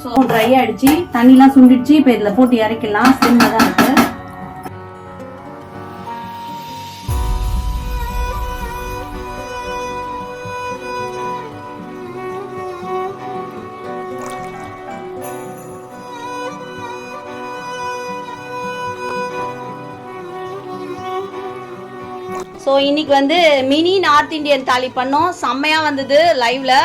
So try ஆகிடுச்சு, தண்ணிலாம் சுண்டிடுச்சு. இப்போ இதில் போட்டு இறக்கலாம். ஸ்லிம்மாக தான் இருக்குது. ஸோ இன்றைக்கி வந்து மினி நார்த் இந்தியன் தாலி பண்ணோம். செம்மையாக வந்தது. லைவில்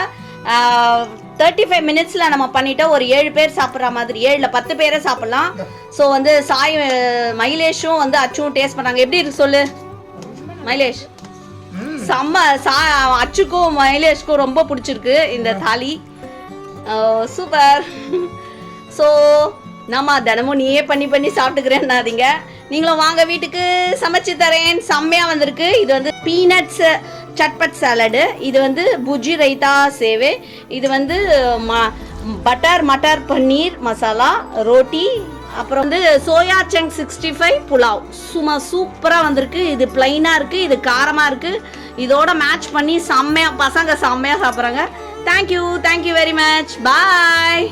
35 மினிட்ஸில் நம்ம பண்ணிட்டோம். ஒரு 7 பேர் சாப்பிட்ற மாதிரி, 7-10 பேரை சாப்பிட்லாம். ஸோ வந்து சாய் மைலேஷும் வந்து அச்சும் டேஸ்ட் பண்ணாங்க. எப்படி இருக்கு சொல்லு மைலேஷ்? செம்ம. அச்சுக்கும் மைலேஷ்க்கும் ரொம்ப பிடிச்சிருக்கு இந்த தாலி. சூப்பர். ஸோ நம்ம தினமும் நீயே பண்ணி சாப்பிட்டுக்கிறேன்னாதீங்க. நீங்களும் வாங்க, வீட்டுக்கு சமைச்சு தரேன். செம்மையாக வந்திருக்கு. இது வந்து பீனட்ஸ் சட்பட் சாலடு. இது வந்து புஜி ரைத்தா சேவே. இது வந்து மட்டார் பன்னீர் மசாலா ரோட்டி. அப்புறம் வந்து சோயா சங்க் 65 புலாவ். சும்மா சூப்பராக வந்திருக்கு. இது பிளைனாக இருக்குது, இது காரமாக இருக்குது. இதோட மேட்ச் பண்ணி செம்மையாக பசங்க செம்மையாக சாப்பிட்றாங்க. Thank you very much. பாய்.